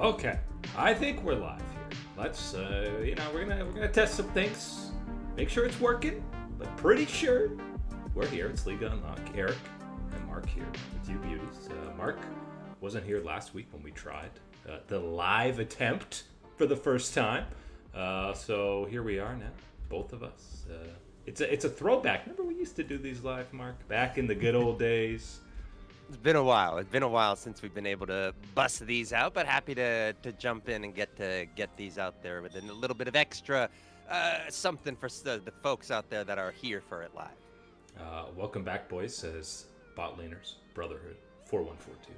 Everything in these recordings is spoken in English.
Okay, I think we're live here. Let's, we're gonna test some things, make sure it's working, but pretty sure we're here. It's Liga Unlock. Eric and Mark here with you beauties. Mark wasn't here last week when we tried the live attempt for the first time, so here we are now, both of us. It's a throwback. Remember we used to do these live, Mark, back in the good old days. It's been a while. It's been a while since we've been able to bust these out, but happy to jump in and get these out there with a little bit of extra something for the folks out there that are here for it live. Welcome back, boys, says Bot Laners Brotherhood 4142.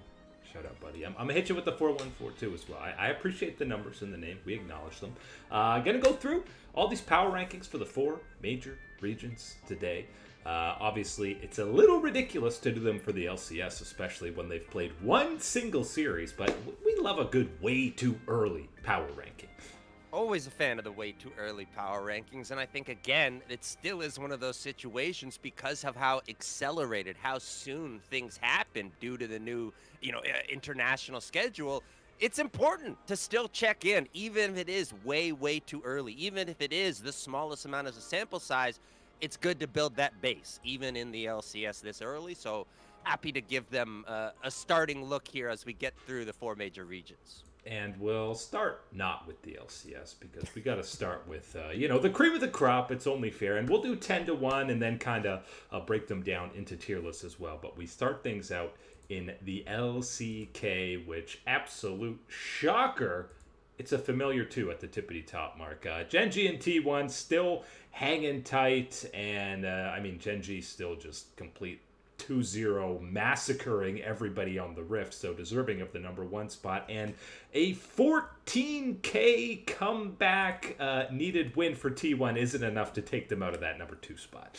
Shout out, buddy. I'm gonna hit you with the 4142 as well. I appreciate the numbers in the name. We acknowledge them. Gonna go through all these power rankings for the 4 major regions today. Obviously, it's a little ridiculous to do them for the LCS, especially when they've played one single series, but we love a good way too early power ranking. Always a fan of the way too early power rankings, and I think, again, it still is one of those situations because of how accelerated, how soon things happen due to the new, international schedule. It's important to still check in, even if it is way, way too early, even if it is the smallest amount of a sample size. It's good to build that base, even in the LCS this early. So happy to give them a starting look here as we get through the 4 major regions. And we'll start not with the LCS because we got to start with, the cream of the crop. It's only fair. And we'll do 10-1 and then kind of break them down into tier lists as well. But we start things out in the LCK, which absolute shocker. It's a familiar two at the tippity top, Mark. Gen G and T1 still hanging tight, and Gen G still just complete 2-0 massacring everybody on the Rift, so deserving of the number 1 spot, and a 14k comeback needed win for T1 isn't enough to take them out of that number 2 spot.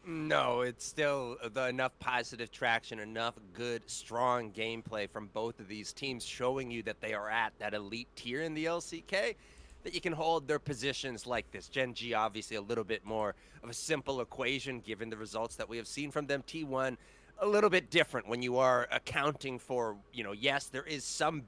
No, it's still enough positive traction, enough good, strong gameplay from both of these teams showing you that they are at that elite tier in the LCK, that you can hold their positions like this. Gen G, obviously, a little bit more of a simple equation given the results that we have seen from them. T1, a little bit different when you are accounting for, yes, there is some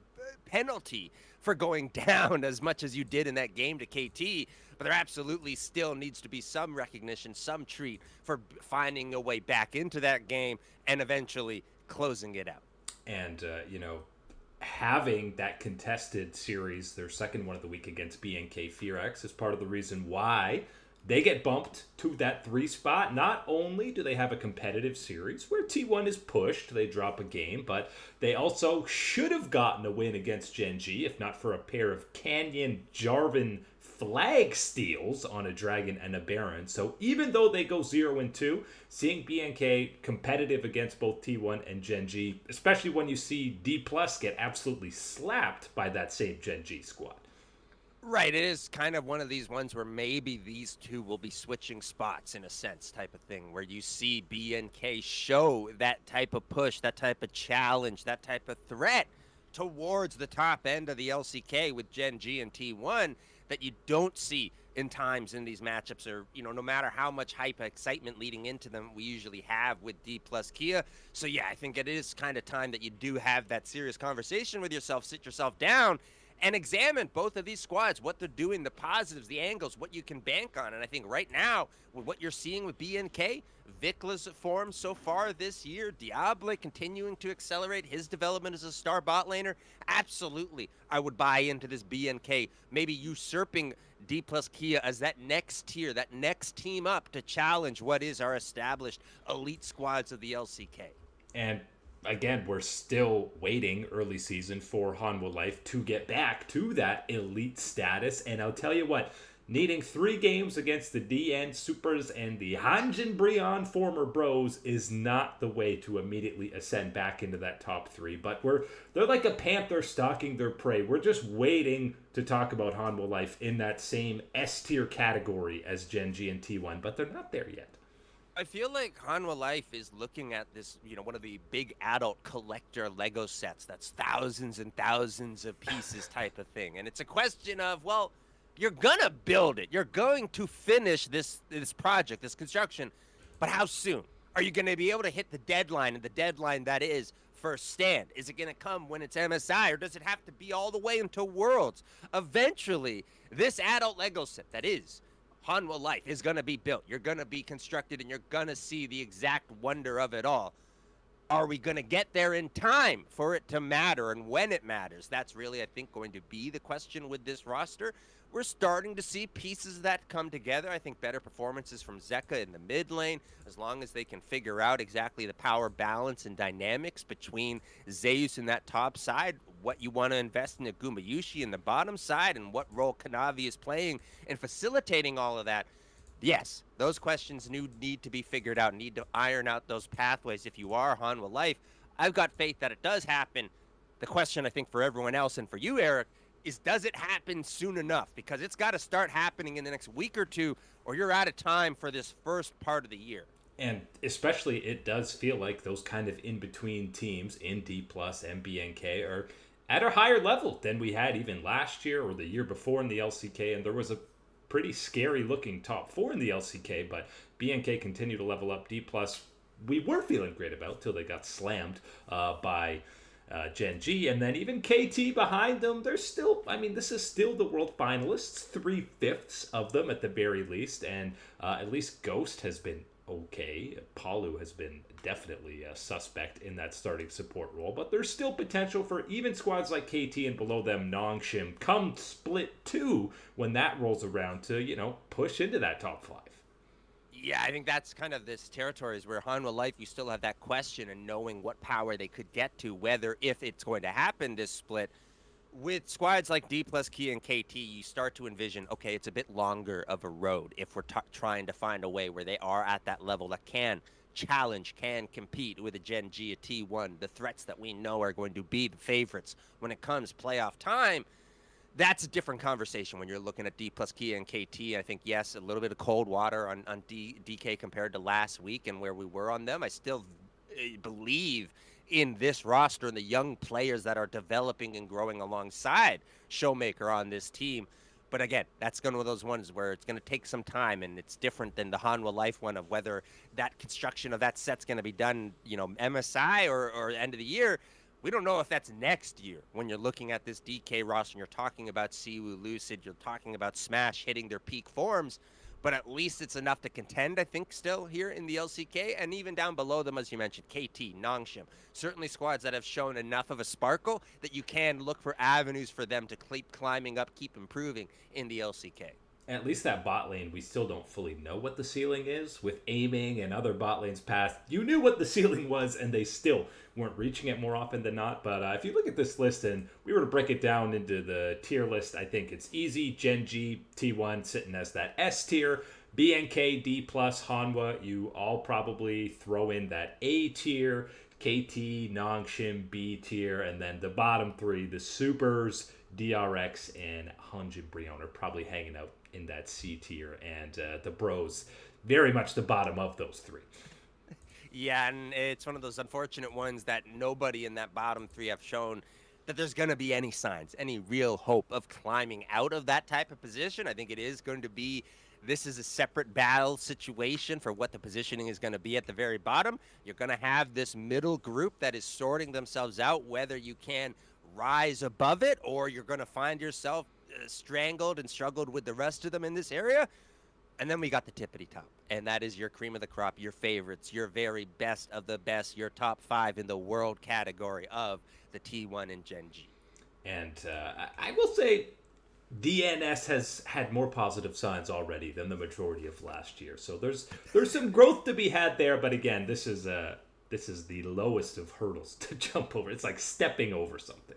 penalty for going down as much as you did in that game to KT, but there absolutely still needs to be some recognition, some treat for finding a way back into that game and eventually closing it out. And, having that contested series, their second one of the week against BNK Fearax, is part of the reason why they get bumped to that 3 spot. Not only do they have a competitive series where T1 is pushed, they drop a game, but they also should have gotten a win against Gen G, if not for a pair of Canyon Jarvan flag steals on a Dragon and a Baron. So even though they go 0-2, seeing BNK competitive against both T1 and Gen G, especially when you see D+ get absolutely slapped by that same Gen G squad. Right, it is kind of one of these ones where maybe these two will be switching spots in a sense type of thing, where you see BNK show that type of push, that type of challenge, that type of threat towards the top end of the LCK with Gen G and T1 that you don't see in times in these matchups, or, no matter how much hype excitement leading into them we usually have with D+ Kia. So yeah, I think it is kind of time that you do have that serious conversation with yourself, sit yourself down and examine both of these squads, what they're doing, the positives, the angles, what you can bank on. And I think right now, with what you're seeing with BNK, Vicla's form so far this year, Diable continuing to accelerate his development as a star bot laner, absolutely, I would buy into this BNK, maybe usurping D+ Kia as that next tier, that next team up to challenge what is our established elite squads of the LCK. And again, we're still waiting early season for Hanwha Life to get back to that elite status. And I'll tell you what, needing 3 games against the DN Supers and the Hanjin Brion former bros is not the way to immediately ascend back into that top 3. But they're like a panther stalking their prey. We're just waiting to talk about Hanwha Life in that same S tier category as Gen G and T1, but they're not there yet. I feel like Hanwha Life is looking at this, one of the big adult collector Lego sets that's thousands and thousands of pieces type of thing. And it's a question of, well, you're going to build it. You're going to finish this project, this construction, but how soon? Are you going to be able to hit the deadline, and the deadline that is first stand? Is it going to come when it's MSI, or does it have to be all the way into Worlds? Eventually, this adult Lego set that is Hanwha Life is going to be built. You're going to be constructed, and you're going to see the exact wonder of it all. Are we going to get there in time for it to matter, and when it matters? That's really, I think, going to be the question with this roster. We're starting to see pieces that come together. I think better performances from Zeka in the mid lane, as long as they can figure out exactly the power balance and dynamics between Zeus in that top side, what you want to invest in Gumayushi in the bottom side, and what role Kanavi is playing in facilitating all of that. Yes, those questions need to be figured out, need to iron out those pathways if you are Hanwha Life. I've got faith that it does happen. The question, I think, for everyone else and for you, Eric, is does it happen soon enough? Because it's got to start happening in the next week or two, or you're out of time for this first part of the year. And especially, it does feel like those kind of in-between teams in D+, and BNK are at a higher level than we had even last year or the year before in the LCK, and there was a pretty scary looking top 4 in the LCK, but BNK continued to level up. D+, we were feeling great about till they got slammed by Gen G, and then even KT behind them. They're still, I mean, this is still the world finalists, 3/5 of them at the very least, and at least Ghost has been okay. Palu has been definitely a suspect in that starting support role, but there's still potential for even squads like KT and below them Nongshim come split 2 when that rolls around to, push into that top 5. Yeah, I think that's kind of this territories where Hanwha Life, you still have that question and knowing what power they could get to, whether if it's going to happen this split. With squads like D+, Key, and KT, you start to envision, okay, it's a bit longer of a road if we're trying to find a way where they are at that level that can challenge, can compete with a Gen G, a T1, the threats that we know are going to be the favorites when it comes playoff time. That's a different conversation when you're looking at D+, Key, and KT. I think, yes, a little bit of cold water on DK compared to last week and where we were on them. I still believe in this roster and the young players that are developing and growing alongside Showmaker on this team. But again, that's one of those ones where it's going to take some time, and it's different than the Hanwha Life one of whether that construction of that set's going to be done, MSI or end of the year. We don't know if that's next year when you're looking at this DK roster and you're talking about Siwu, Lucid, you're talking about Smash hitting their peak forms. But at least it's enough to contend, I think, still here in the LCK. And even down below them, as you mentioned, KT, Nongshim. Certainly squads that have shown enough of a sparkle that you can look for avenues for them to keep climbing up, keep improving in the LCK. At least that bot lane, we still don't fully know what the ceiling is. With aiming and other bot lanes past, you knew what the ceiling was, and they still weren't reaching it more often than not. But if you look at this list and we were to break it down into the tier list, I think it's easy. Gen G, T1 sitting as that S tier. BNK, D+, Hanwha, you all probably throw in that A tier. KT, Nongshim, B tier. And then the bottom 3, the Supers, DRX, and Hunjin Brion are probably hanging out in that C tier, and the Bros very much the bottom of those 3. Yeah, and it's one of those unfortunate ones that nobody in that bottom 3 have shown that there's going to be any signs, any real hope of climbing out of that type of position. I think it is going to be, this is a separate battle situation for what the positioning is going to be at the very bottom. You're going to have this middle group that is sorting themselves out, whether you can rise above it or you're going to find yourself strangled and struggled with the rest of them in this area. And then we got the tippity top, and that is your cream of the crop, your favorites, your very best of the best, your top 5 in the world category of the T1 and Gen G. And I will say DNS has had more positive signs already than the majority of last year, so there's some growth to be had there. But again, this is the lowest of hurdles to jump over. It's like stepping over something.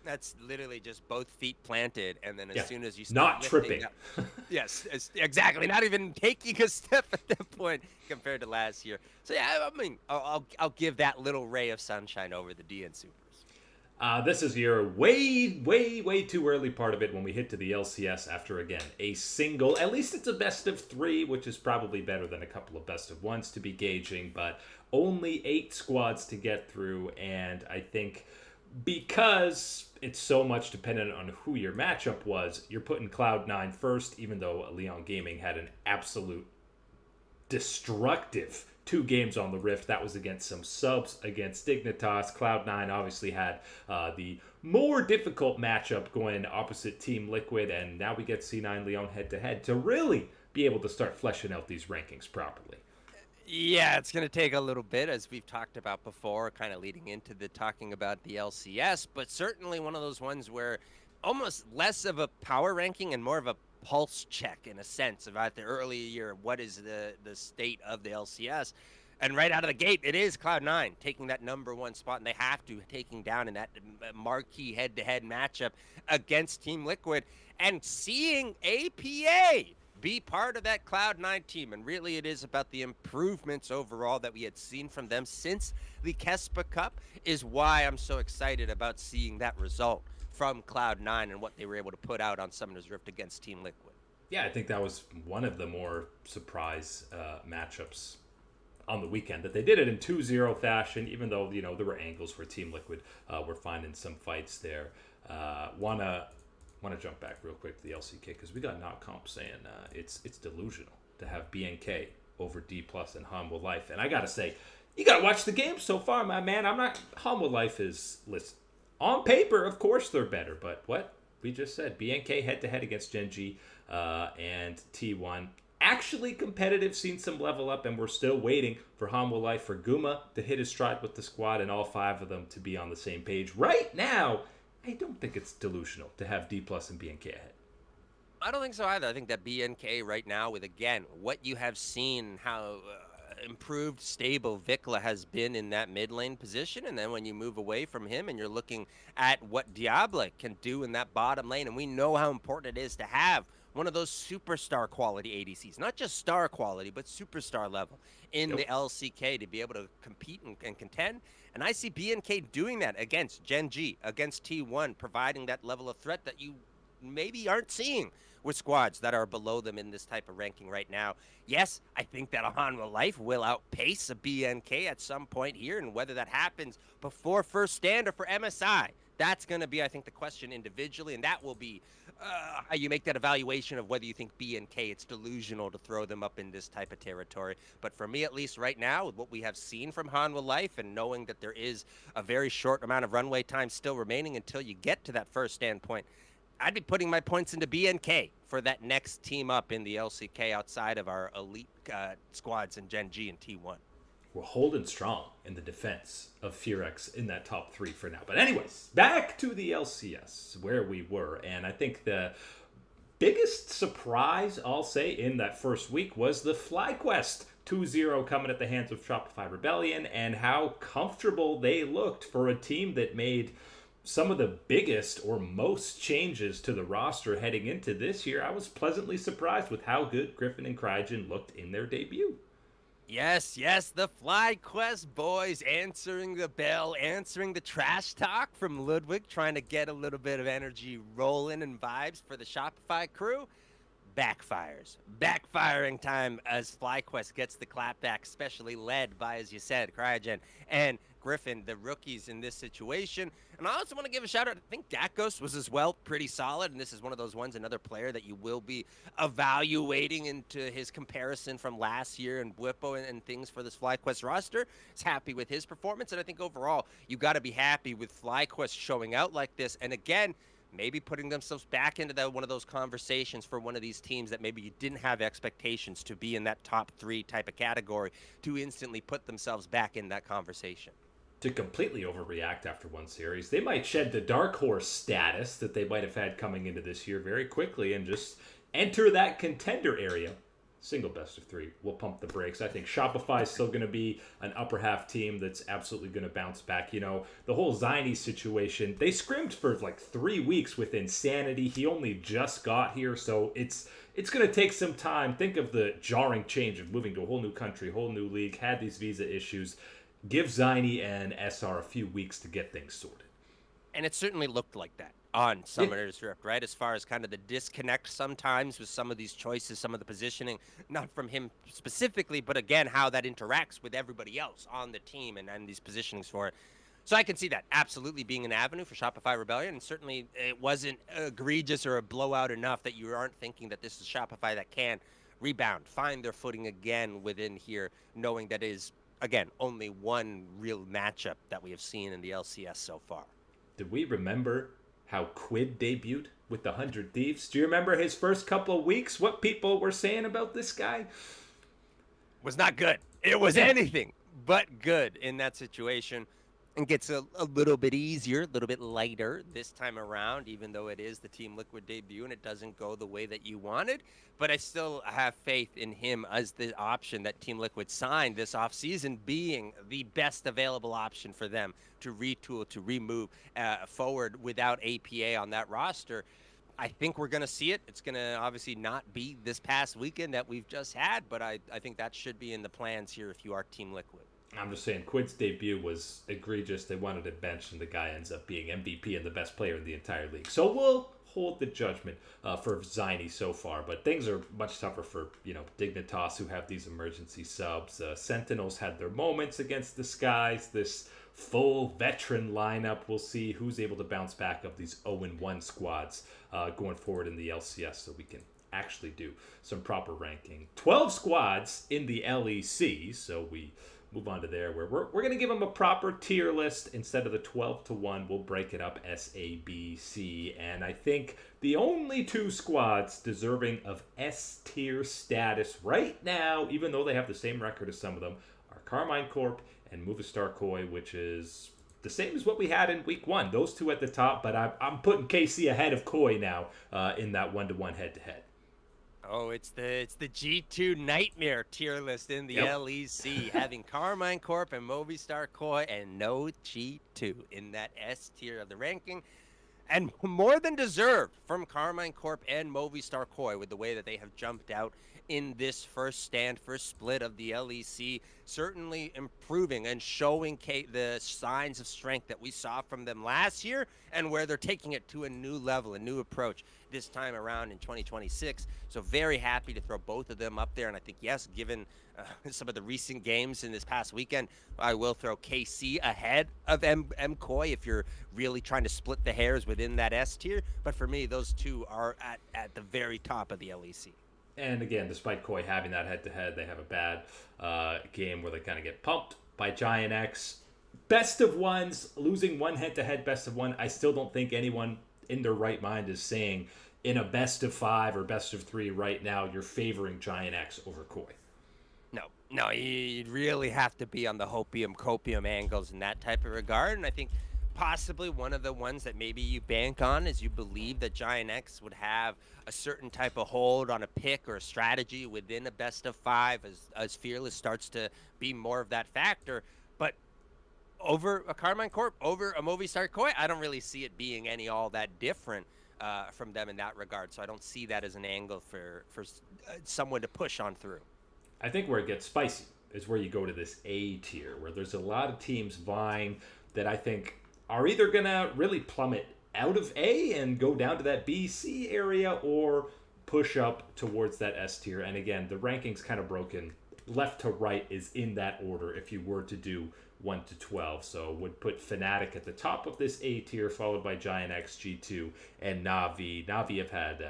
That's literally just both feet planted, and then as soon as you start not tripping. Yes, exactly. Not even taking a step at that point compared to last year. So yeah, I mean, I'll give that little ray of sunshine over the DN Supers. This is your way too early part of it when we hit to the LCS after, again, a single, at least it's a best of 3, which is probably better than a couple of best of 1s to be gauging, but only 8 squads to get through, and I think because it's so much dependent on who your matchup was, you're putting Cloud9 first, even though Leon Gaming had an absolute destructive 2 games on the Rift. That was against some subs against Dignitas. Cloud9 obviously had the more difficult matchup going opposite Team Liquid, and now we get C9 Leon head-to-head to really be able to start fleshing out these rankings properly. Yeah, it's going to take a little bit, as we've talked about before, kind of leading into the talking about the LCS, but certainly one of those ones where almost less of a power ranking and more of a pulse check in a sense about the early year. What is the state of the LCS? And right out of the gate, it is Cloud9 taking that #1 spot, and they have to, taking down in that marquee head-to-head matchup against Team Liquid, and seeing APA be part of that Cloud9 team. And really, it is about the improvements overall that we had seen from them since the Kespa Cup is why I'm so excited about seeing that result from Cloud9 and what they were able to put out on Summoner's Rift against Team Liquid. Yeah, I think that was one of the more surprise matchups on the weekend, that they did it in 2-0 fashion, even though, there were angles where Team Liquid were finding some fights there. Want to jump back real quick to the LCK, because we got Not Comp saying it's delusional to have BNK over D Plus and Hanwha Life. And I got to say, you got to watch the game so far, my man. Hanwha Life is, listen, on paper, of course they're better, but what we just said, BNK head-to-head against Gen.G and T1. Actually competitive, seen some level up, and we're still waiting for Hanwha Life, for Guma to hit his stride with the squad, and all 5 of them to be on the same page. Right now, I don't think it's delusional to have D Plus and BNK ahead. I don't think so either. I think that BNK right now, with again what you have seen, how improved, stable Vikla has been in that mid lane position, and then when you move away from him and you're looking at what Diablo can do in that bottom lane, and we know how important it is to have one of those superstar quality ADCs, not just star quality, but superstar level in the LCK to be able to compete and contend. And I see BNK doing that against Gen.G, against T1, providing that level of threat that you maybe aren't seeing with squads that are below them in this type of ranking right now. Yes, I think that Hanwha Life will outpace a BNK at some point here, and whether that happens before first stand or for MSI, that's going to be, I think, the question individually, and that will be how you make that evaluation of whether you think BNK, it's delusional to throw them up in this type of territory. But for me, at least right now, with what we have seen from Hanwha Life, and knowing that there is a very short amount of runway time still remaining until you get to that first stand point, I'd be putting my points into BNK for that next team up in the LCK outside of our elite squads in Gen.G and T1. We're holding strong in the defense of Furex in that top 3 for now. But anyways, back to the LCS, where we were. And I think the biggest surprise, I'll say, in that first week was the FlyQuest 2-0 coming at the hands of Shopify Rebellion, and how comfortable they looked for a team that made some of the biggest or most changes to the roster heading into this year. I was pleasantly surprised with how good Griffin and Cryogen looked in their debut. Yes, the FlyQuest boys answering the bell, answering the trash talk from Ludwig, trying to get a little bit of energy rolling and vibes for the Shopify crew. Backfiring time as FlyQuest gets the clapback, especially led by, as you said, Cryogen and Griffin, the rookies in this situation. And I also want to give a shout out. I think Dakos was as well pretty solid, and this is one of those ones, another player that you will be evaluating into his comparison from last year and Bwipo and things for this FlyQuest roster. Is happy with his performance, and I think overall you got to be happy with FlyQuest showing out like this. And again, maybe putting themselves back into one of those conversations for one of these teams that maybe you didn't have expectations to be in that top 3 type of category, to instantly put themselves back in that conversation. To completely overreact after one series, they might shed the dark horse status that they might have had coming into this year very quickly and just enter that contender area. Single best of 3. We'll pump the brakes. I think Shopify is still going to be an upper half team that's absolutely going to bounce back. The whole Zynie situation, they scrimmed for like 3 weeks with Insanity. He only just got here, so it's going to take some time. Think of the jarring change of moving to a whole new country, whole new league, had these visa issues. Give Zynie and SR a few weeks to get things sorted. And it certainly looked like that on Summoner's Rift, right? As far as kind of the disconnect sometimes with some of these choices, some of the positioning, not from him specifically, but again, how that interacts with everybody else on the team and these positionings for it. So I can see that absolutely being an avenue for Shopify Rebellion, and certainly it wasn't egregious or a blowout enough that you aren't thinking that this is Shopify that can rebound, find their footing again within here, knowing that it is, again, only one real matchup that we have seen in the LCS so far. Did we remember how Quid debuted with the 100 Thieves? Do you remember his first couple of weeks? What people were saying about this guy? Was not good. It was Yeah. anything but good in that situation. And gets a little bit easier, a little bit lighter this time around, even though it is the Team Liquid debut and it doesn't go the way that you wanted. But I still have faith in him as the option that Team Liquid signed this offseason, being the best available option for them to retool, to remove forward without APA on that roster. I think we're going to see it. It's going to obviously not be this past weekend that we've just had, but I think that should be in the plans here if you are Team Liquid. I'm just saying, Quid's debut was egregious. They wanted to bench, and the guy ends up being MVP and the best player in the entire league. So we'll hold the judgment for Ziny so far, but things are much tougher for Dignitas, who have these emergency subs. Sentinels had their moments against the Skies. This full veteran lineup. We'll see who's able to bounce back of these 0-1 squads going forward in the LCS, so we can actually do some proper ranking. 12 squads in the LEC, so we move on to there, where we're going to give them a proper tier list. Instead of the 12-1, we'll break it up S, A, B, C. And I think the only two squads deserving of S tier status right now, even though they have the same record as some of them, are Carmine Corp and Movistar Koi, which is the same as what we had in week one. Those two at the top, but I'm putting KC ahead of Koi now in that 1-1 head-to-head. Oh, it's the G2 nightmare tier list in the LEC, having Carmine Corp and Movistar Koi and no G2 in that S tier of the ranking. And more than deserved from Carmine Corp and Movistar Koi with the way that they have jumped out in this first split of the LEC, certainly improving and showing the signs of strength that we saw from them last year and where they're taking it to a new level, a new approach this time around in 2026. So very happy to throw both of them up there. And I think, yes, given some of the recent games in this past weekend, I will throw KC ahead of MKoi if you're really trying to split the hairs within that S tier. But for me, those two are at the very top of the LEC. And again, despite Koi having that head-to-head, they have a bad game where they kind of get pumped by Giant X. Best of ones, losing one head-to-head best of one. I still don't think anyone in their right mind is saying in a best of 5 or best of 3 right now, you're favoring Giant X over Koi. No, you'd really have to be on the hopium-copium angles in that type of regard. And I think possibly one of the ones that maybe you bank on is you believe that Giant X would have a certain type of hold on a pick or a strategy within a best of 5 as Fearless starts to be more of that factor. But over a Carmine Corp, over a Movistar Koi, I don't really see it being all that different from them in that regard. So I don't see that as an angle for someone to push on through. I think where it gets spicy is where you go to this A tier, where there's a lot of teams vying that I think are either going to really plummet out of A and go down to that B, C area, or push up towards that S tier. And again, the ranking's kind of broken. Left to right is in that order if you were to do 1 to 12. So would put Fnatic at the top of this A tier, followed by Giant X, G2, and Na'Vi. Na'Vi have had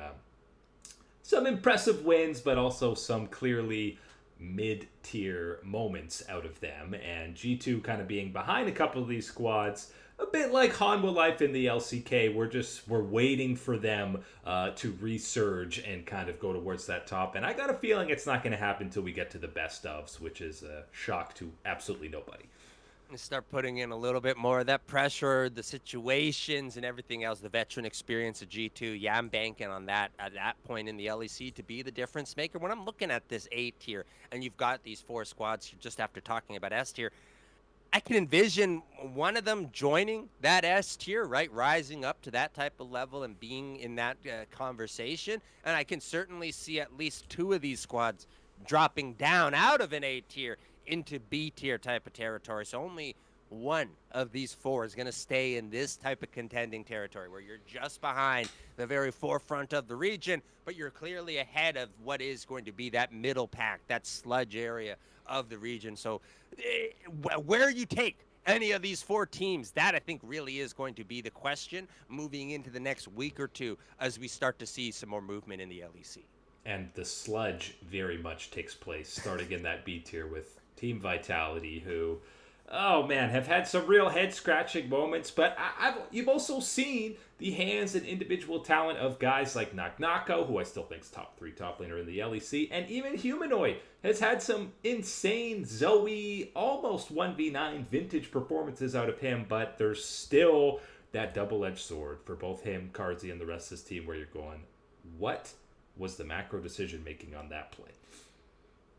some impressive wins, but also some clearly mid-tier moments out of them, and G2 kind of being behind a couple of these squads, a bit like Hanwha Life in the LCK. We're waiting for them to resurge and kind of go towards that top, and I got a feeling it's not going to happen until we get to the best ofs, which is a shock to absolutely nobody. And start putting in a little bit more of that pressure, the situations and everything else, the veteran experience of G2. Yeah, I'm banking on that at that point in the LEC to be the difference maker. When I'm looking at this A tier and you've got these 4 squads just after talking about S tier, I can envision one of them joining that S tier, right? Rising up to that type of level and being in that conversation. And I can certainly see at least 2 of these squads dropping down out of an A tier into B tier type of territory. So only one of these 4 is going to stay in this type of contending territory where you're just behind the very forefront of the region, but you're clearly ahead of what is going to be that middle pack, that sludge area of the region. So where you take any of these 4 teams, that I think really is going to be the question moving into the next week or two as we start to see some more movement in the LEC. And the sludge very much takes place starting in that B tier with Team Vitality, who, oh man, have had some real head scratching moments. But you've also seen the hands and individual talent of guys like Knock, who I still think's top 3 top laner in the LEC, and even Humanoid has had some insane Zoe, almost 1v9 vintage performances out of him. But there's still that double-edged sword for both him, Cardzi, and the rest of his team, where you're going, what was the macro decision making on that play?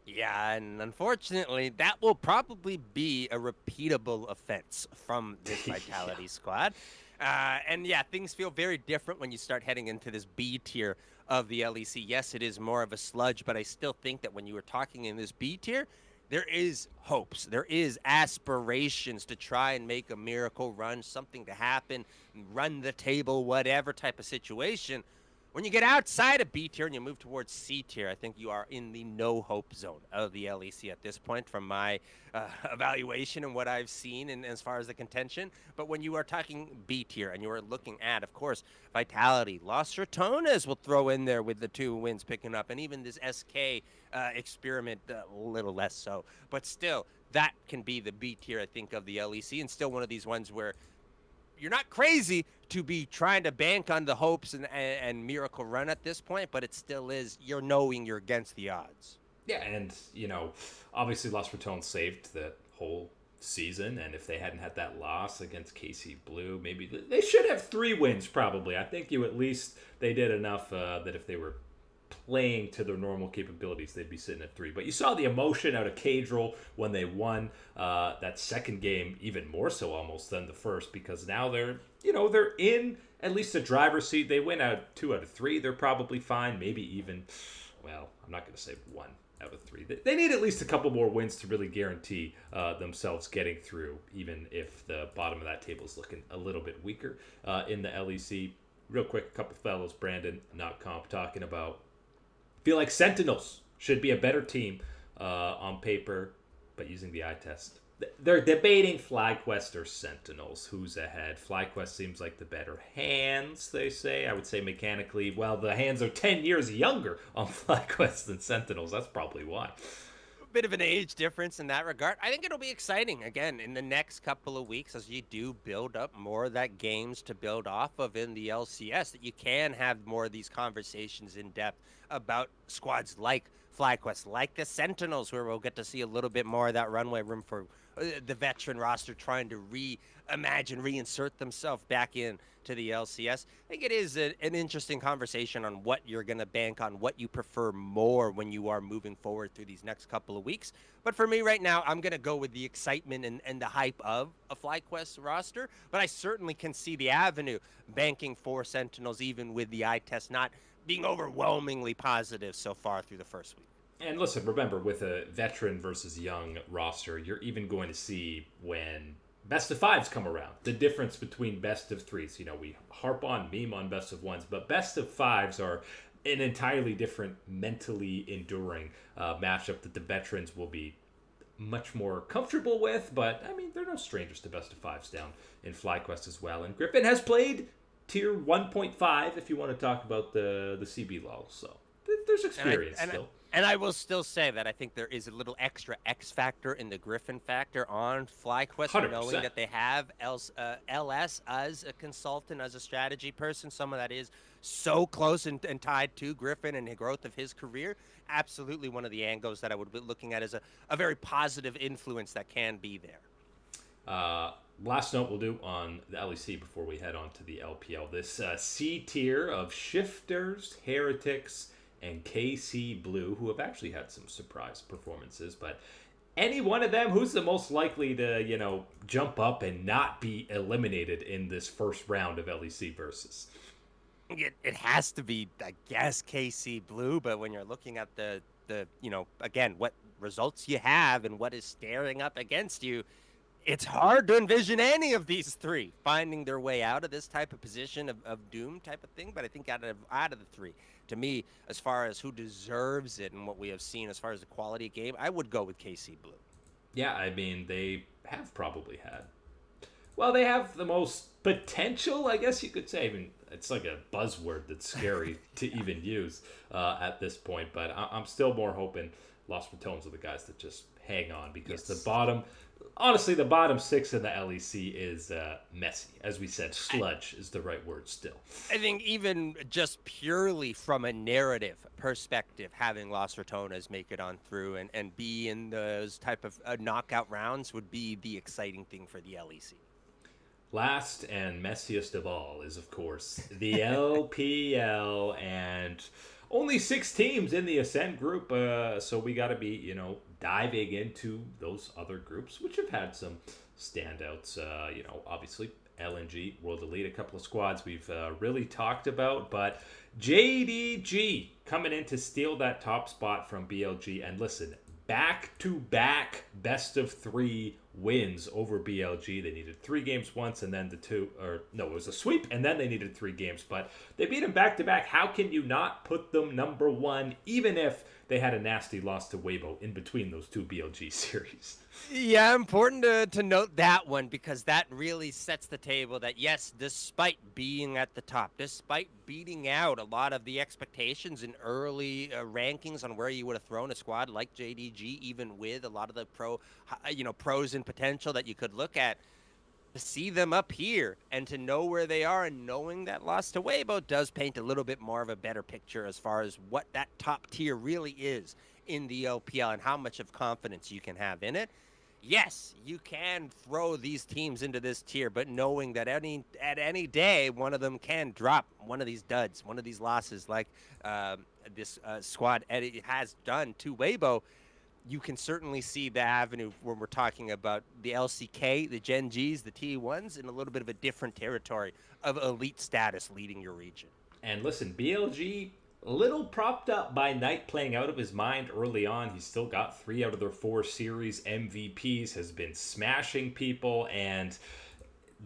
Yeah, and unfortunately, that will probably be a repeatable offense from this Vitality squad. And yeah, things feel very different when you start heading into this B tier of the LEC. Yes, it is more of a sludge, but I still think that when you were talking in this B tier, there is hopes, there is aspirations to try and make a miracle run, something to happen, run the table, whatever type of situation. When you get outside of B tier and you move towards C tier, I think you are in the no hope zone of the LEC at this point from my evaluation and what I've seen and as far as the contention. But when you are talking B tier and you are looking at, of course, Vitality, Los Ratones will throw in there with the 2 wins picking up, and even this SK experiment, a little less so. But still, that can be the B tier, I think, of the LEC, and still one of these ones where you're not crazy to be trying to bank on the hopes and miracle run at this point, but it still is, you're knowing you're against the odds. Yeah, and, obviously Los Ratones saved the whole season, and if they hadn't had that loss against KC Blue, maybe they should have 3 wins probably. I think they did enough that if they were playing to their normal capabilities, they'd be sitting at 3. But you saw the emotion out of Cadril when they won that second game, even more so almost than the first, because now they're in at least a driver's seat. They win out 2 out of 3. They're probably fine. Maybe even, well, I'm not going to say 1 out of 3. They need at least a couple more wins to really guarantee themselves getting through, even if the bottom of that table is looking a little bit weaker in the LEC. Real quick, a couple fellows, Brandon, not comp, talking about, feel like Sentinels should be a better team on paper, but using the eye test. They're debating FlyQuest or Sentinels. Who's ahead? FlyQuest seems like the better hands, they say. I would say mechanically, well, the hands are 10 years younger on FlyQuest than Sentinels. That's probably why. Bit of an age difference in that regard. I think it'll be exciting again in the next couple of weeks as you do build up more of that games to build off of in the LCS, that you can have more of these conversations in depth about squads like FlyQuest, like the Sentinels, where we'll get to see a little bit more of that runway room for the veteran roster trying to reinsert themselves back in to the LCS. I think it is an interesting conversation on what you're going to bank on, what you prefer more when you are moving forward through these next couple of weeks. But for me right now, I'm going to go with the excitement and the hype of a FlyQuest roster. But I certainly can see the avenue banking for Sentinels, even with the eye test not being overwhelmingly positive so far through the first week. And listen, remember, with a veteran versus young roster, you're even going to see when best of 5s come around, the difference between best of 3s. We harp on, meme on best of 1s, but best of 5s are an entirely different, mentally enduring matchup that the veterans will be much more comfortable with. But, I mean, they're no strangers to best of 5s down in FlyQuest as well. And Griffin has played tier 1.5 if you want to talk about the CB lol. So there's experience still. And I will still say that I think there is a little extra X factor in the Griffin factor on FlyQuest, 100%. knowing that they have LS as a consultant, as a strategy person, someone that is so close and tied to Griffin and the growth of his career. Absolutely one of the angles that I would be looking at as a very positive influence that can be there. Last note we'll do on the LEC before we head on to the LPL. This C tier of Shifters, Heretics, and KC Blue, who have actually had some surprise performances, but any one of them, who's the most likely to, jump up and not be eliminated in this first round of LEC versus? It has to be, I guess, KC Blue, but when you're looking at the again, what results you have and what is staring up against you, it's hard to envision any of these 3 finding their way out of this type of position of doom type of thing. But I think out of the 3, to me, as far as who deserves it and what we have seen as far as the quality of game, I would go with KC Blue. Yeah, I mean, they have probably had, well, they have the most potential, I guess you could say. I mean, it's like a buzzword that's scary to even use at this point. But I'm still more hoping Los Ratones are the guys that just hang on, because the bottom, honestly, the bottom six in the LEC is messy. As we said, sludge is the right word still. I think even just purely from a narrative perspective, having Los Ratones make it on through and be in those type of knockout rounds would be the exciting thing for the LEC. Last and messiest of all is, of course, the LPL, and only 6 teams in the Ascent group, so we got to be, diving into those other groups, which have had some standouts. Obviously, LNG, World Elite, a couple of squads we've really talked about, but JDG coming in to steal that top spot from BLG, and listen, back-to-back best-of-3 wins over BLG. They needed 3 games once, and then it was a sweep, and then they needed 3 games, but they beat them back-to-back. How can you not put them number 1, even if they had a nasty loss to Weibo in between those 2 BLG series? Yeah, important to note that one, because that really sets the table that, yes, despite being at the top, despite beating out a lot of the expectations in early rankings on where you would have thrown a squad like JDG, even with a lot of the pros and potential that you could look at, to see them up here and to know where they are, and knowing that loss to Weibo does paint a little bit more of a better picture as far as what that top tier really is in the LPL and how much of confidence you can have in it. Yes, you can throw these teams into this tier, but knowing that at any day, one of them can drop one of these duds, one of these losses, like this squad has done to Weibo, you can certainly see the avenue when we're talking about the LCK, the Gen Gs, the T1s, in a little bit of a different territory of elite status leading your region. And listen, BLG, a little propped up by Knight playing out of his mind early on. He's still got 3 out of their 4 series MVPs, has been smashing people, and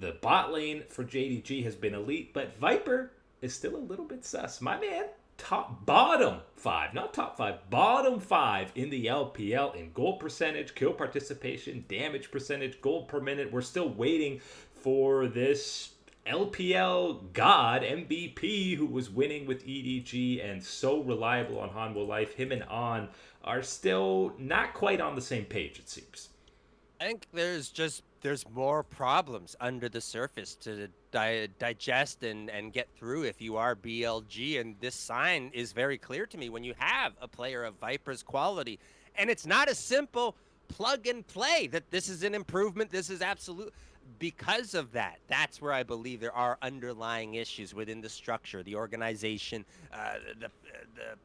the bot lane for JDG has been elite, but Viper is still a little bit sus. My man, bottom 5 in the LPL in goal percentage, kill participation, damage percentage, gold per minute. We're still waiting for this LPL god MVP who was winning with EDG and so reliable on Hanwha Life. Him and On are still not quite on the same page, it seems. I think there's more problems under the surface to digest and get through if you are BLG, and this sign is very clear to me when you have a player of Viper's quality, and it's not a simple plug and play that this is an improvement, this is absolute. Because of that, that's where I believe there are underlying issues within the structure, the organization, the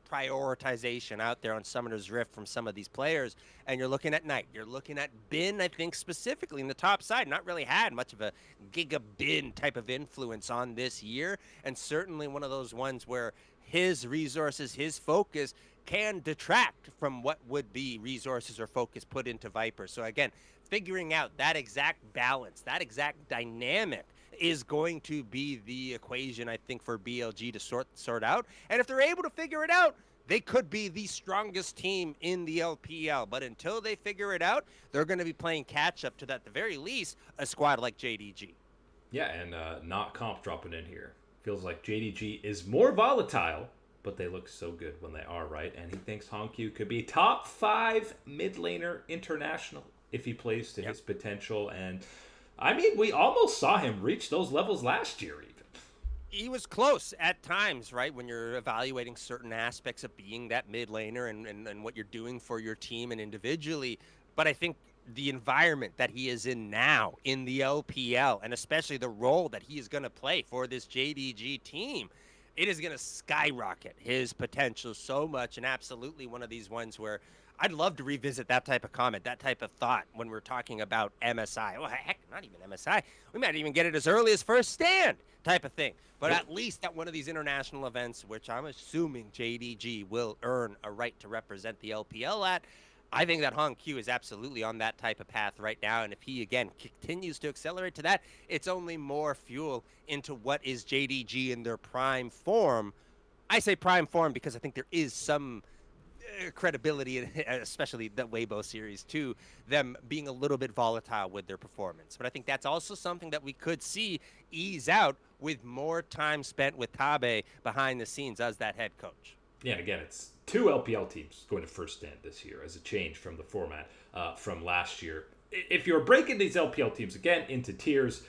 prioritization out there on Summoner's Rift from some of these players. And you're looking at Knight, you're looking at Bin, I think specifically in the top side, not really had much of a Giga Bin type of influence on this year, and certainly one of those ones where his resources, his focus can detract from what would be resources or focus put into Viper. So again, figuring out that exact balance, that exact dynamic is going to be the equation, I think, for BLG to sort out. And if they're able to figure it out, they could be the strongest team in the LPL. But until they figure it out, they're going to be playing catch up to that, at the very least, a squad like JDG. Yeah, and not comp dropping in here. Feels like JDG is more volatile, but they look so good when they are right. And he thinks Honkyu could be top 5 mid laner international if he plays to his potential. And I mean, we almost saw him reach those levels last year even. He was close at times, right, when you're evaluating certain aspects of being that mid laner and what you're doing for your team and individually. But I think the environment that he is in now in the LPL, and especially the role that he is going to play for this JDG team, it is going to skyrocket his potential so much. And absolutely one of these ones where I'd love to revisit that type of comment, that type of thought when we're talking about MSI. Well, heck, not even MSI. We might even get it as early as first stand type of thing. But at least at one of these international events, which I'm assuming JDG will earn a right to represent the LPL at, I think that Honkyu is absolutely on that type of path right now. And if he, again, continues to accelerate to that, it's only more fuel into what is JDG in their prime form. I say prime form because I think there is some credibility, especially the Weibo series too, them being a little bit volatile with their performance. But I think that's also something that we could see ease out with more time spent with Tabe behind the scenes as that head coach. Yeah, and again, it's two LPL teams going to first stand this year as a change from the format from last year. If you're breaking these LPL teams again into tiers,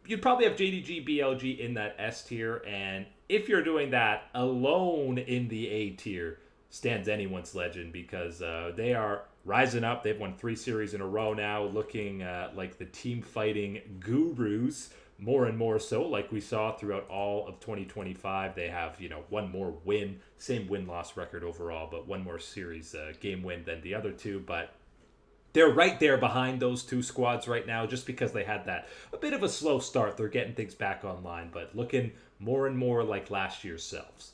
you'd probably have JDG, BLG in that S tier, and if you're doing that, alone in the A tier stands anyone's legend because they are rising up. They've won 3 series in a row now, looking like the team fighting gurus more and more so, like we saw throughout all of 2025. They have, one more win, same win-loss record overall, but one more series game win than the other two. But they're right there behind those two squads right now just because they had that a bit of a slow start. They're getting things back online, but looking more and more like last year's selves.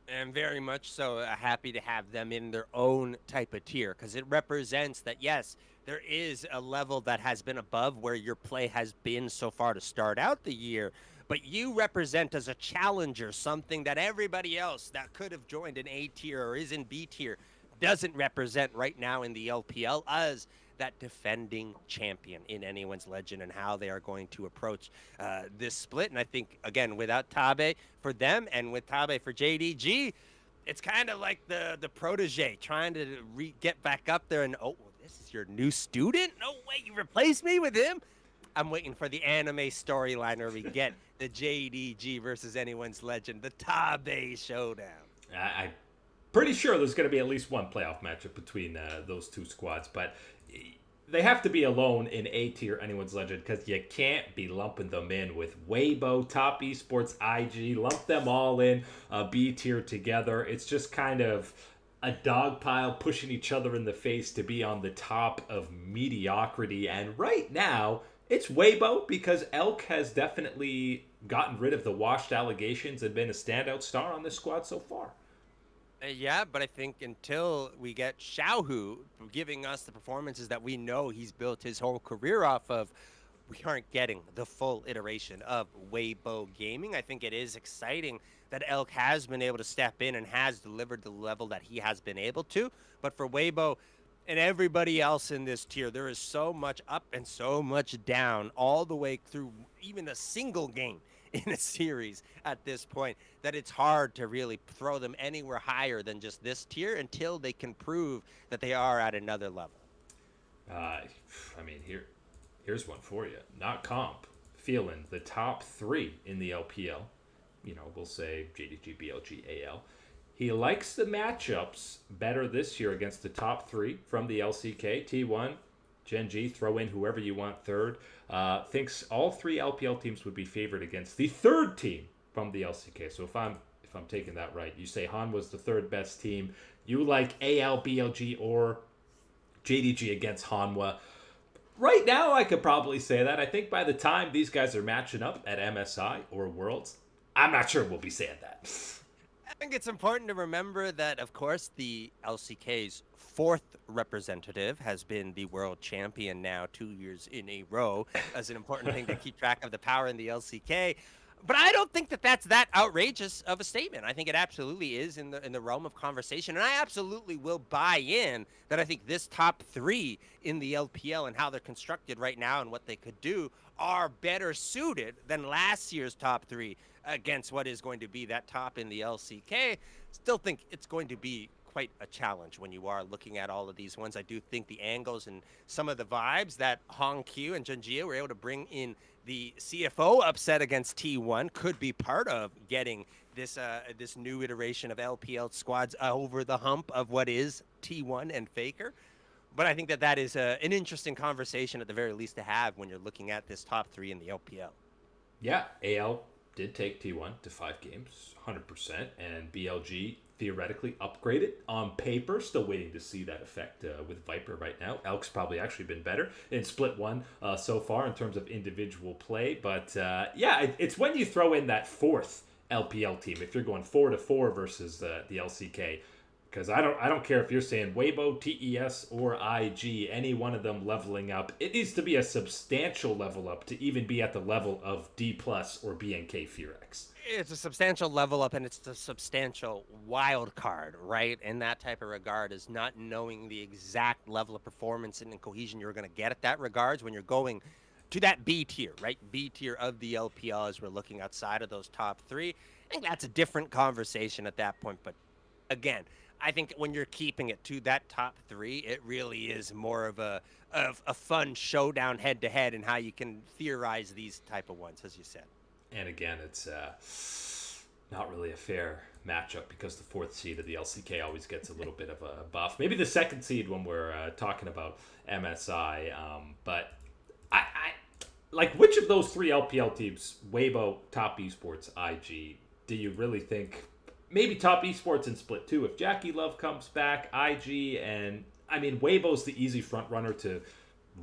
And very much so happy to have them in their own type of tier because it represents that, yes, there is a level that has been above where your play has been so far to start out the year. But you represent as a challenger something that everybody else that could have joined an A tier or is in B tier doesn't represent right now in the LPL as that defending champion in anyone's legend and how they are going to approach this split. And I think, again, without Tabe for them and with Tabe for JDG, it's kind of like the protege trying to get back up there and, oh, this is your new student? No way, you replaced me with him? I'm waiting for the anime storyline where we get the JDG versus anyone's legend, the Tabe showdown. I'm pretty sure there's going to be at least one playoff matchup between those two squads, but they have to be alone in A tier anyone's legend because you can't be lumping them in with Weibo, Top Esports, IG, lump them all in B tier together. It's just kind of a dog pile pushing each other in the face to be on the top of mediocrity. And right now, it's Weibo because Elk has definitely gotten rid of the washed allegations and been a standout star on this squad so far. Yeah, but I think until we get Xiaohu giving us the performances that we know he's built his whole career off of, we aren't getting the full iteration of Weibo gaming. I think it is exciting that Elk has been able to step in and has delivered the level that he has been able to. But for Weibo and everybody else in this tier, there is so much up and so much down all the way through even a single game in a series at this point that it's hard to really throw them anywhere higher than just this tier until they can prove that they are at another level. Here's one for you. Not comp, feeling the top 3 in the LPL. We'll say JDG, BLG, AL. He likes the matchups better this year against the top 3 from the LCK, T1, Gen G, throw in whoever you want third. Thinks all 3 LPL teams would be favored against the third team from the LCK. So if I'm taking that right, you say Han was the third best team. You like AL, BLG, or JDG against Hanwha. Right now, I could probably say that. I think by the time these guys are matching up at MSI or Worlds, I'm not sure we'll be saying that. I think it's important to remember that, of course, the LCK's 4th representative has been the world champion now 2 years in a row as an important thing to keep track of the power in the LCK. But I don't think that that's that outrageous of a statement. I think it absolutely is in the realm of conversation. And I absolutely will buy in that I think this top 3 in the LPL and how they're constructed right now and what they could do are better suited than last year's top 3 against what is going to be that top in the LCK. Still think it's going to be quite a challenge when you are looking at all of these ones. I do think the angles and some of the vibes that Hong Q and Junjia were able to bring in the CFO upset against T1 could be part of getting this this new iteration of LPL squads over the hump of what is T1 and Faker. But I think that is an interesting conversation at the very least to have when you're looking at this top 3 in the LPL. Yeah, AL did take T1 to 5 games, 100%, and BLG theoretically upgraded on paper. Still waiting to see that effect with Viper right now. Elk's probably actually been better in Split 1 so far in terms of individual play. But it's when you throw in that 4th LPL team, if you're going 4-4 versus the LCK, Because I don't care if you're saying Weibo, TES, or IG, any one of them leveling up. It needs to be a substantial level up to even be at the level of D plus or BNK Furex. It's a substantial level up, and it's a substantial wild card, right? In that type of regard, is not knowing the exact level of performance and cohesion you're going to get at that regards when you're going to that B tier, right? B tier of the LPL as we're looking outside of those top three. I think that's a different conversation at that point. But again, I think when you're keeping it to that top three, it really is more of a fun showdown head to head and how you can theorize these type of ones, as you said. And again, it's not really a fair matchup because the fourth seed of the LCK always gets a little bit of a buff. Maybe the second seed when we're talking about MSI. But I like, which of those three LPL teams, Weibo, Top Esports, IG, do you really think? Maybe Top Esports and Split 2 if Jackie Love comes back, IG, and I mean, Weibo's the easy front runner to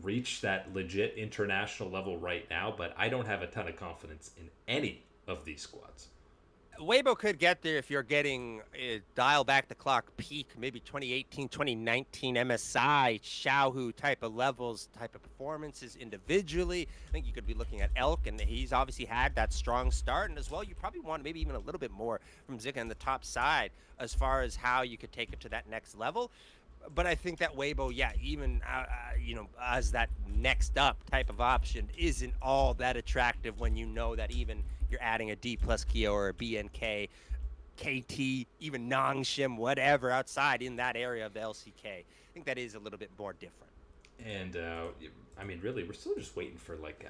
reach that legit international level right now, but I don't have a ton of confidence in any of these squads. Weibo could get there if you're getting dial back the clock peak, maybe 2018, 2019 MSI, Xiaohu type of levels, type of performances individually. I think you could be looking at Elk, and he's obviously had that strong start. And as well, you probably want maybe even a little bit more from Zika on the top side as far as how you could take it to that next level. But I think that Weibo, yeah, even as that next up type of option, isn't all that attractive when you know that even you're adding a D plus Kyo or a BNK, KT, even Nongshim, whatever outside in that area of the LCK. I think that is a little bit more different. And I mean, really, we're still just waiting for like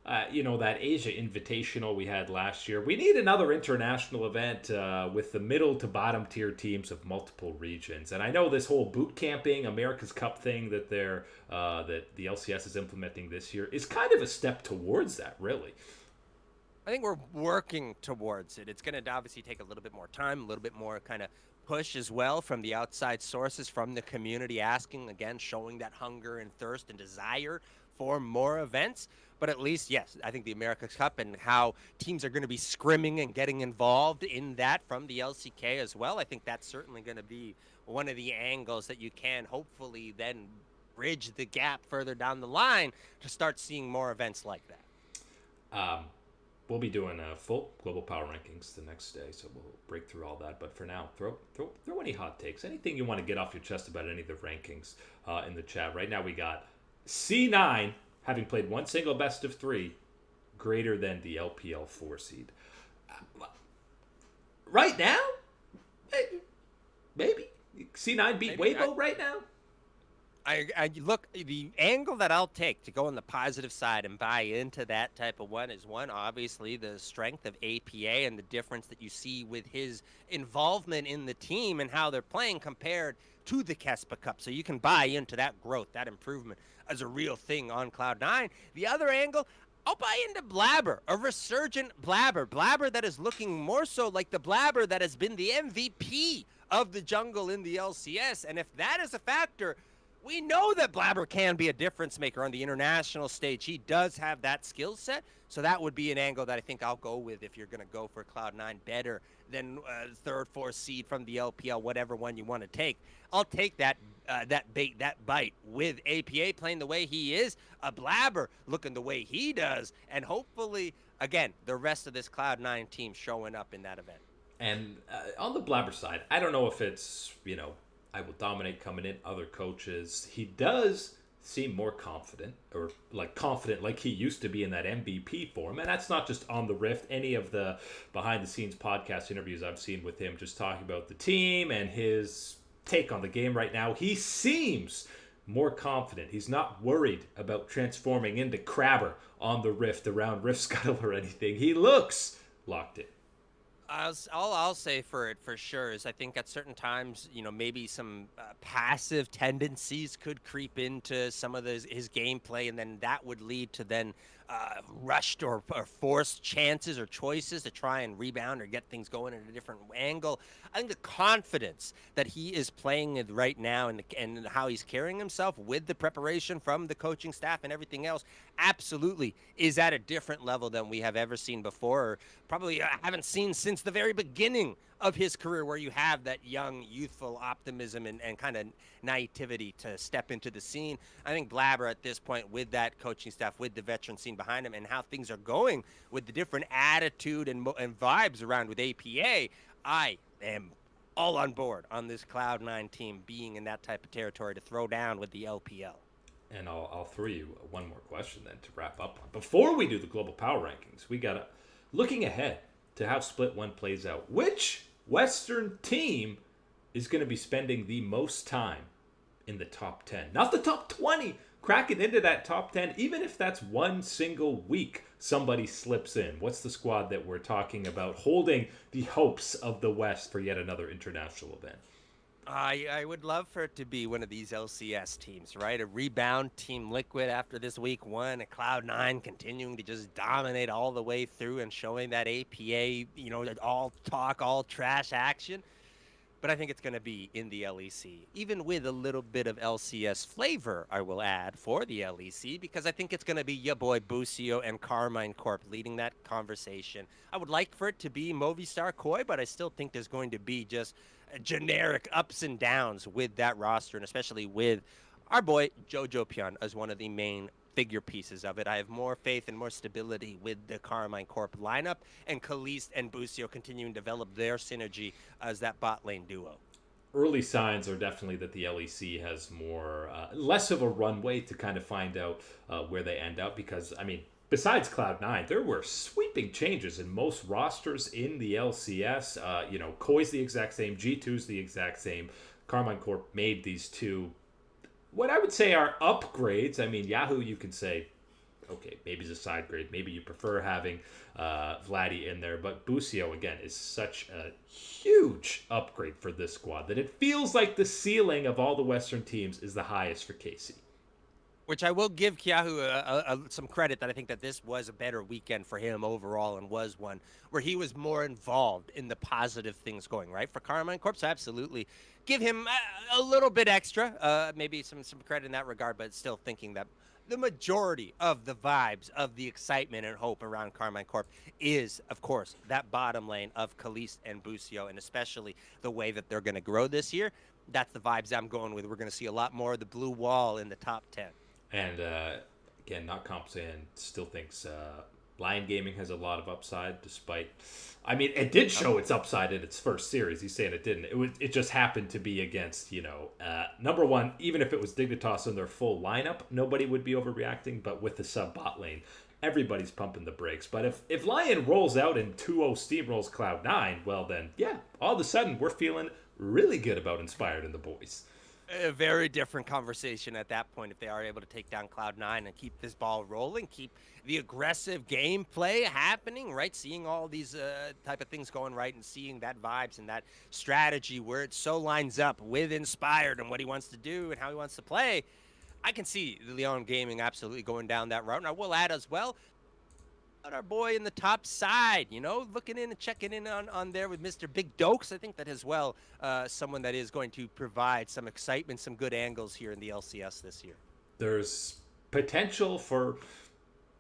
that Asia Invitational we had last year. We need another international event with the middle to bottom tier teams of multiple regions. And I know this whole boot camping America's Cup thing that that the LCS is implementing this year is kind of a step towards that, really. I think we're working towards it. It's going to obviously take a little bit more time, a little bit more kind of push as well from the outside sources, from the community asking, again, showing that hunger and thirst and desire for more events. But at least, yes, I think the America's Cup and how teams are going to be scrimming and getting involved in that from the LCK as well, I think that's certainly going to be one of the angles that you can hopefully then bridge the gap further down the line to start seeing more events like that. We'll be doing a full global power rankings the next day, so we'll break through all that. But for now, throw any hot takes, anything you want to get off your chest about any of the rankings in the chat. Right now we got C9 having played one single best of three, greater than the LPL 4 seed. Right now, maybe C9 beat Weibo right now. I look, the angle that I'll take to go on the positive side and buy into that type of one is one, obviously the strength of APA and the difference that you see with his involvement in the team and how they're playing compared to the Kespa Cup. So you can buy into that growth, that improvement as a real thing on Cloud9. The other angle, I'll buy into Blabber, a resurgent Blabber. Blabber that is looking more so like the Blabber that has been the MVP of the jungle in the LCS. And if that is a factor, we know that Blabber can be a difference maker on the international stage. He does have that skill set. So that would be an angle that I think I'll go with if you're going to go for Cloud9 better than third, fourth seed from the LPL, whatever one you want to take. I'll take that bait, that bite with APA playing the way he is, a Blabber looking the way he does, and hopefully, again, the rest of this Cloud9 team showing up in that event. And on the Blabber side, I don't know if it's, I will dominate coming in, other coaches. He does seem more confident, or confident like he used to be in that MVP form. And that's not just on the Rift. Any of the behind-the-scenes podcast interviews I've seen with him just talking about the team and his take on the game right now, he seems more confident. He's not worried about transforming into Crabber on the Rift around Rift Scuttle or anything. He looks locked in. All I'll say for it for sure is I think at certain times, maybe some passive tendencies could creep into some of his gameplay, and then that would lead to then rushed or forced chances or choices to try and rebound or get things going in a different angle. I think the confidence that he is playing with right now and how he's carrying himself with the preparation from the coaching staff and everything else absolutely is at a different level than we have ever seen before, or probably haven't seen since the very beginning of his career where you have that young, youthful optimism and kind of naivety to step into the scene. I think Blabber at this point, with that coaching staff, with the veteran scene behind him, and how things are going with the different attitude and vibes around with APA, I am all on board on this Cloud9 team being in that type of territory to throw down with the LPL. And I'll throw you one more question then to wrap up on. Before we do the global power rankings, we got to, looking ahead to how Split 1 plays out, which Western team is going to be spending the most time in the top 10? Not the top 20, cracking into that top 10, even if that's one single week somebody slips in. What's the squad that we're talking about holding the hopes of the West for yet another international event? I would love for it to be one of these LCS teams, right? A rebound Team Liquid after this week one, a Cloud9 continuing to just dominate all the way through and showing that APA, all talk, all trash action. But I think it's going to be in the LEC, even with a little bit of LCS flavor, I will add, for the LEC, because I think it's going to be your boy Busio and Carmine Corp leading that conversation. I would like for it to be Movistar Koi, but I still think there's going to be just generic ups and downs with that roster, and especially with our boy Jojo Pion as one of the main figure pieces of it. I have more faith and more stability with the Carmine Corp lineup, and Khalees and Busio continuing to develop their synergy as that bot lane duo. Early signs are definitely that the LEC has less of a runway to kind of find out where they end up, because, I mean, besides Cloud9, there were sweeping changes in most rosters in the LCS. Koi's the exact same, G2's the exact same. Carmine Corp made these two, what I would say are upgrades. I mean, Yahoo, you can say, okay, maybe it's a side grade. Maybe you prefer having Vladdy in there. But Busio, again, is such a huge upgrade for this squad that it feels like the ceiling of all the Western teams is the highest for KC. Which I will give Kiahu some credit that I think that this was a better weekend for him overall, and was one where he was more involved in the positive things going, right? For Carmine Corp, absolutely give him a little bit extra, maybe some credit in that regard, but still thinking that the majority of the vibes, of the excitement and hope around Carmine Corp is, of course, that bottom lane of Khalees and Busio, and especially the way that they're going to grow this year. That's the vibes I'm going with. We're going to see a lot more of the blue wall in the top 10. And again, not compensating, still thinks Lion Gaming has a lot of upside, despite, I mean, it did show its upside in its first series. He's saying it didn't. It just happened to be against, number one, even if it was Dignitas in their full lineup, nobody would be overreacting. But with the sub bot lane, everybody's pumping the brakes. But if Lion rolls out and 2-0 steamrolls Cloud9, well then, yeah, all of a sudden we're feeling really good about Inspired and the boys. A very different conversation at that point if they are able to take down Cloud9 and keep this ball rolling, keep the aggressive gameplay happening, right? Seeing all these type of things going right, and seeing that vibes and that strategy where it so lines up with Inspired and what he wants to do and how he wants to play. I can see the Leon Gaming absolutely going down that route. And I will add as well, our boy in the top side, looking in and checking in on there with Mr. Big Dokes. I think that as well, someone that is going to provide some excitement, some good angles here in the LCS this year. There's potential for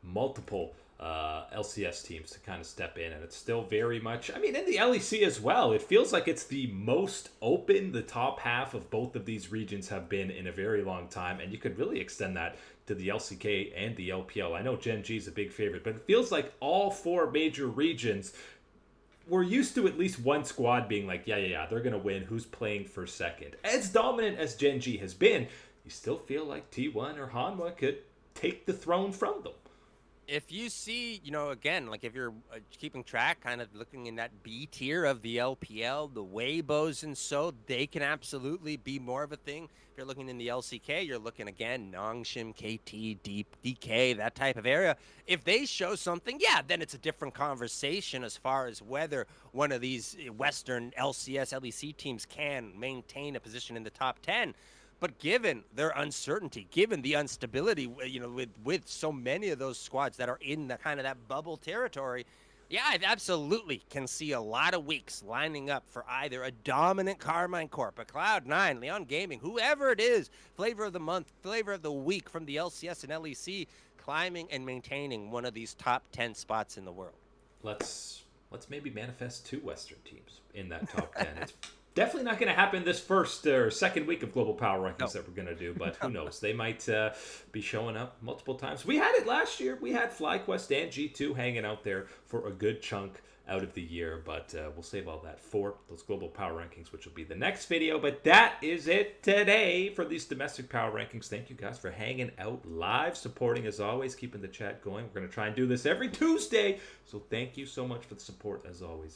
multiple LCS teams to kind of step in, and it's still very much, I mean, in the LEC as well, it feels like it's the most open the top half of both of these regions have been in a very long time, and you could really extend that to the LCK and the LPL. I know Gen G is a big favorite, but it feels like all four major regions, we're used to at least one squad being like, yeah, they're going to win. Who's playing for second? As dominant as Gen G has been, you still feel like T1 or Hanwha could take the throne from them. If you see, again, like if you're keeping track, kind of looking in that B tier of the LPL, the Weibos and so, they can absolutely be more of a thing. If you're looking in the LCK, you're looking again, Nongshim, KT, Deep, DK, that type of area. If they show something, yeah, then it's a different conversation as far as whether one of these Western LCS, LEC teams can maintain a position in the top 10. But given their uncertainty, given the instability, with so many of those squads that are in the kind of that bubble territory, yeah, I absolutely can see a lot of weeks lining up for either a dominant Carmine Corp, a Cloud9, Leon Gaming, whoever it is, flavor of the month, flavor of the week from the LCS and LEC, climbing and maintaining one of these top 10 spots in the world. Let's let's maybe manifest 2 Western teams in that top 10. It's definitely not going to happen this first or second week of Global Power Rankings that we're going to do, but who knows? They might be showing up multiple times. We had it last year. We had FlyQuest and G2 hanging out there for a good chunk out of the year, but we'll save all that for those Global Power Rankings, which will be the next video. But that is it today for these domestic power rankings. Thank you guys for hanging out live, supporting as always, keeping the chat going. We're going to try and do this every Tuesday, so thank you so much for the support as always.